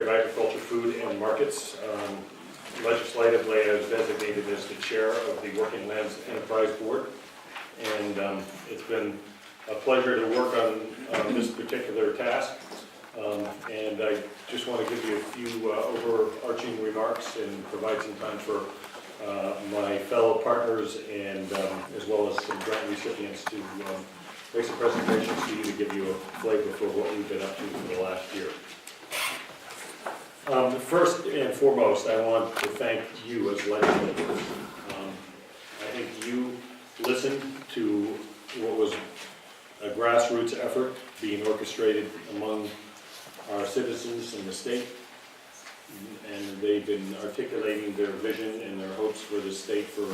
Agriculture, Food and Markets. Legislatively, I was designated as the chair of the Working Lands Enterprise Board, and it's been a pleasure to work on this particular task. And I just want to give you a few overarching remarks and provide some time for my fellow partners and as well as some grant recipients to make some presentations to you to give you a flavor for what we've been up to for the last year. First and foremost, I want to thank you as legislators. I think you listened to what was a grassroots effort being orchestrated among our citizens in the state, and they've been articulating their vision and their hopes for the state for,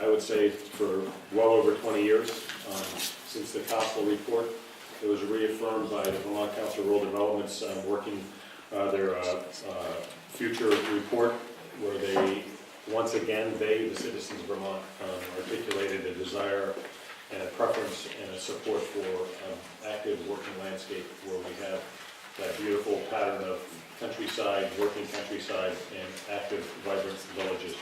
I would say, for well over 20 years, since the Council report. It was reaffirmed by the Vermont Council of Rural Development's working their future report, where they, once again, the citizens of Vermont, articulated a desire and a preference and a support for active working landscape, where we have that beautiful pattern of countryside, working countryside, and active, vibrant villages.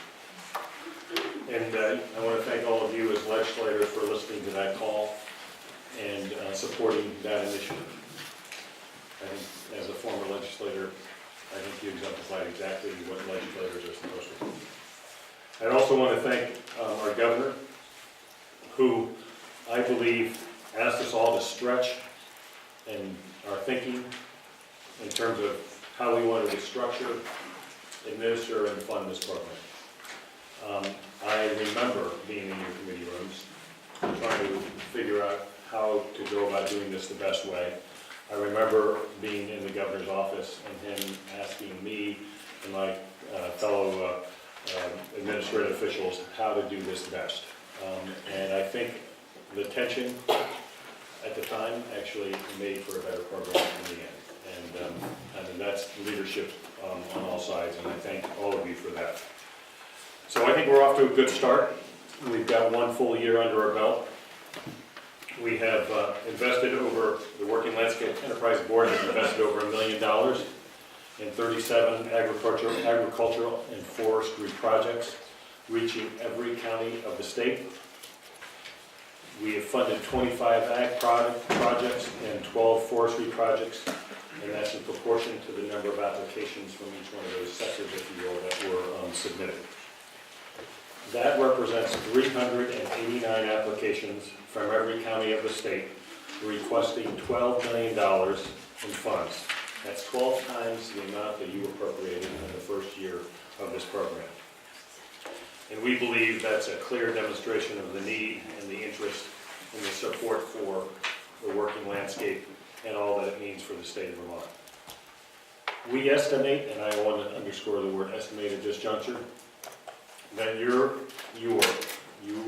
And I want to thank all of you as legislators for listening to that call and supporting that initiative. I think as a former legislator, I think you exemplified exactly what legislators are supposed to do. I also want to thank our governor, who I believe asked us all to stretch in our thinking in terms of how we wanted to structure, administer, and fund this program. I remember being in your committee rooms, trying to figure out how to go about doing this the best way. I remember being in the governor's office and him asking me and my fellow administrative officials how to do this best. And I think the tension at the time actually made for a better program in the end. And that's leadership on all sides, and I thank all of you for that. So I think we're off to a good start. We've got one full year under our belt. We have invested over, the Working Landscape Enterprise Board has invested over $1 million in 37 agricultural and forestry projects, reaching every county of the state. We have funded 25 ag projects and 12 forestry projects, and that's in proportion to the number of applications from each one of those sectors, if you will, that were submitted. That represents 389 applications from every county of the state, requesting $12 million in funds. That's 12 times the amount that you appropriated in the first year of this program. And we believe that's a clear demonstration of the need and the interest and the support for the working landscape and all that it means for the state of Vermont. We estimate, and I want to underscore the word estimate at this juncture, that you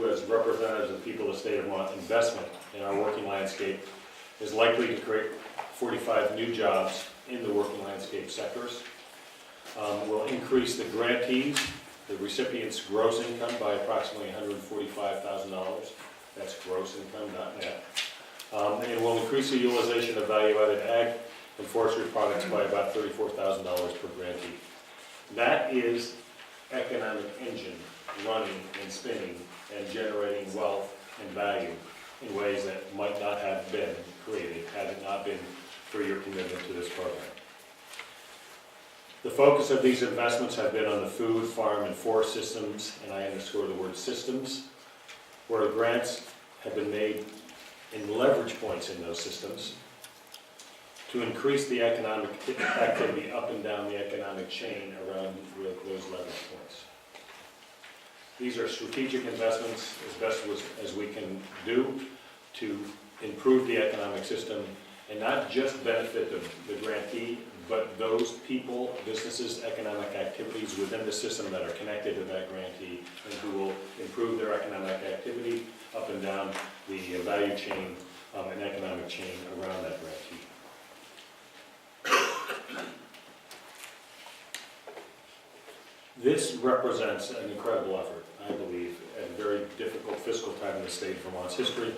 as representatives of the people of the state of Vermont, investment in our working landscape is likely to create 45 new jobs in the working landscape sectors. Will increase the grantees, the recipients' gross income by approximately $145,000. That's gross income, not net. And it will increase the utilization of value-added ag and forestry products by about $34,000 per grantee. That is economic engine running and spinning and generating wealth and value in ways that might not have been created had it not been for your commitment to this program. The focus of these investments have been on the food, farm, and forest systems, and I underscore the word systems, where grants have been made in leverage points in those systems to increase the economic activity up and down the economic chain around those leverage points. These are strategic investments as best as we can do to improve the economic system and not just benefit the grantee, but those people, businesses, economic activities within the system that are connected to that grantee and who will improve their economic activity up and down the value chain and economic chain around that grantee. This represents an incredible effort, I believe, at a very difficult fiscal time in the state of Vermont's history,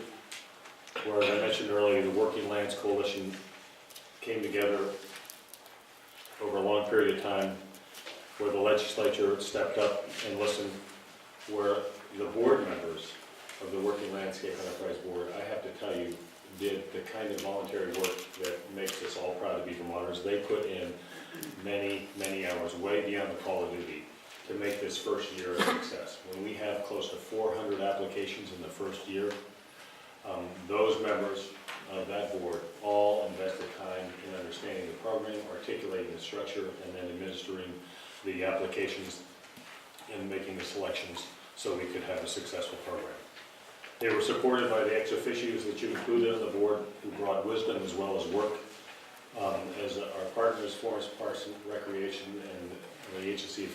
where, as I mentioned earlier, the Working Lands Coalition came together over a long period of time where the legislature stepped up and listened, where the board members of the Working Landscape Enterprise Board, I have to tell you, did the kind of voluntary work that makes us all proud to be Vermonters. They put in many, many hours, way beyond the call of duty, to make this first year a success. When we have close to 400 applications in the first year, those members of that board all invested time in understanding the program, articulating the structure, and then administering the applications and making the selections so we could have a successful program. They were supported by the ex officios that you included on the board, who brought wisdom as well as work. As our partners, Forest Parks and Recreation and the Agency of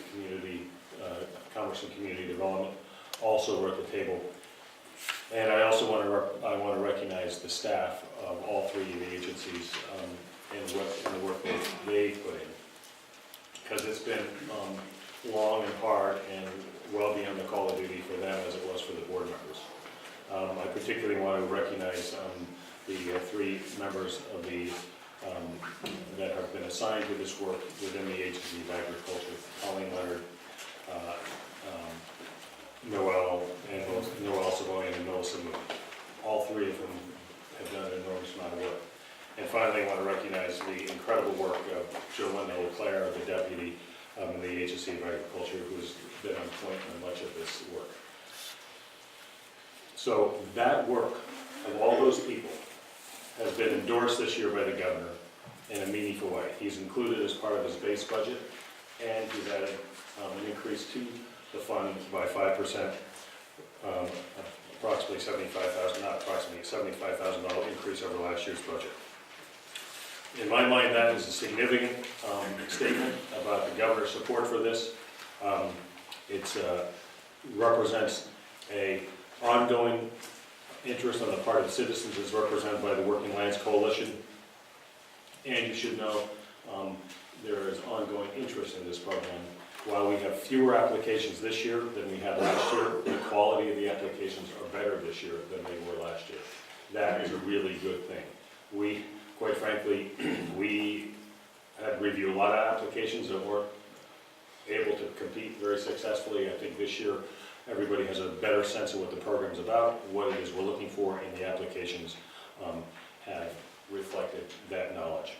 Commerce and Community Development, also were at the table. And I also want to recognize the staff of all three of the agencies and the work they put in, because it's been long and hard and well beyond the call of duty for them as it was for the board members. I particularly want to recognize the three members of the that have been assigned to this work within the Agency of Agriculture: Colleen Leonard, Noel Savoy, and Melissa Moon. All three of them have done an enormous amount of work. And finally, I want to recognize the incredible work of Joanna LeClaire, the deputy in the Agency of Agriculture, who's been on point on much of this work. So that work of all those people has been endorsed this year by the governor in a meaningful way. He's included as part of his base budget, and he's added an increase to the fund by 5%, approximately $75,000 increase over last year's budget. In my mind, that is a significant statement about the governor's support for this. It represents a ongoing interest on the part of citizens, as represented by the Working Lands Coalition. And you should know there is ongoing interest in this program. While we have fewer applications this year than we had last year, the quality of the applications are better this year than they were last year. That is a really good thing. We, quite frankly, we had reviewed a lot of applications that weren't able to compete very successfully. I think this year everybody has a better sense of what the program's about, what it is we're looking for, and the applications have reflected that knowledge.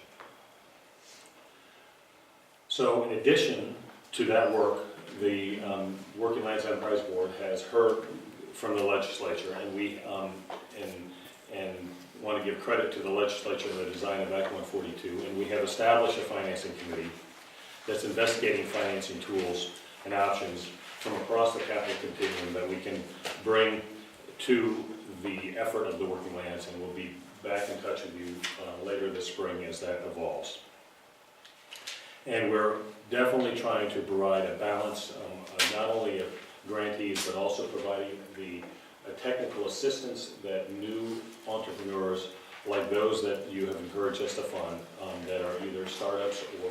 So in addition to that work, the Working Lands Enterprise Board has heard from the legislature, and we and want to give credit to the legislature in the design of Act 142, and we have established a financing committee that's investigating financing tools and options from across the capital continuum that we can bring to the effort of the Working Lands, and we'll be back in touch with you later this spring as that evolves. And we're definitely trying to provide a balance not only of grantees, but also providing the technical assistance that new entrepreneurs, like those that you have encouraged us to fund, that are either startups or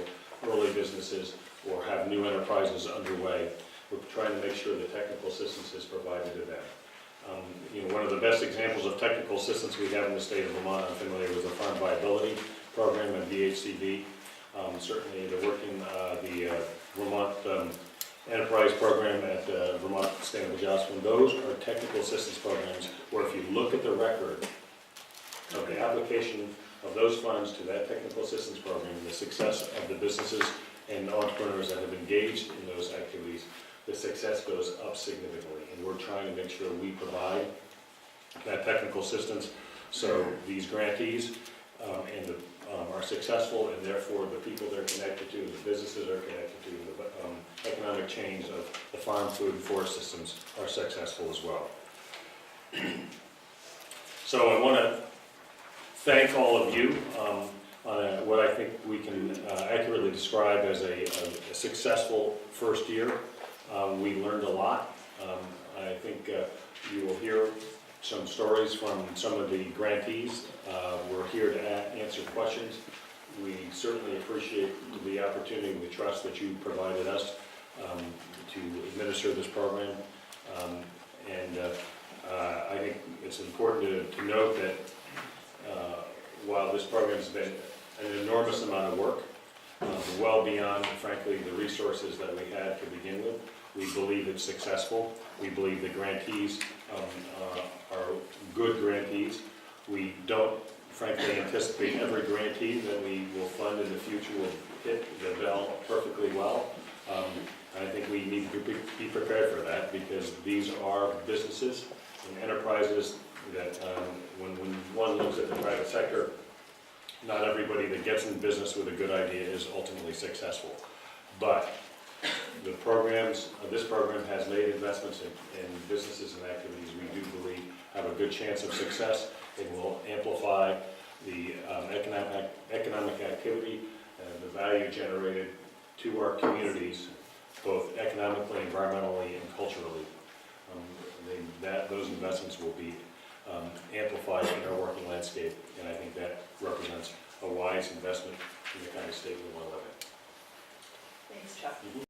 early businesses or have new enterprises underway. We're trying to make sure the technical assistance is provided to them. One of the best examples of technical assistance we have in the state of Vermont, I'm familiar with the Farm Viability Program and VHCV. Certainly the Vermont Enterprise Program at Vermont Sustainable Jobs Fund. Those are technical assistance programs where if you look at the record of the application of those funds to that technical assistance program, the success of the businesses and entrepreneurs that have engaged in those activities, the success goes up significantly. And we're trying to make sure we provide that technical assistance so these grantees are successful, and therefore the people they're connected to, the businesses are connected to, the economic chains of the farm, food, and forest systems are successful as well. So I want to thank all of you on what I think we can accurately describe as a successful first year. We learned a lot. I think you will hear some stories from some of the grantees. We're here to answer questions. We certainly appreciate the opportunity and the trust that you provided us to administer this program. I think it's important to note that while this program has been an enormous amount of work, well beyond, frankly, the resources that we had to begin with. We believe it's successful. We believe the grantees are good grantees. We don't, frankly, anticipate every grantee that we will fund in the future will hit the bell perfectly well. I think we need to be prepared for that, because these are businesses and enterprises that when one looks at the private sector, not everybody that gets in business with a good idea is ultimately successful. But the programs, this program has made investments in businesses and activities we do believe have a good chance of success. It will amplify the economic activity and the value generated to our communities, both economically, environmentally, and culturally. Those investments will be amplified in our working landscape, and I think that represents a wise investment in the kind of state we want to live in. Thanks, Chuck.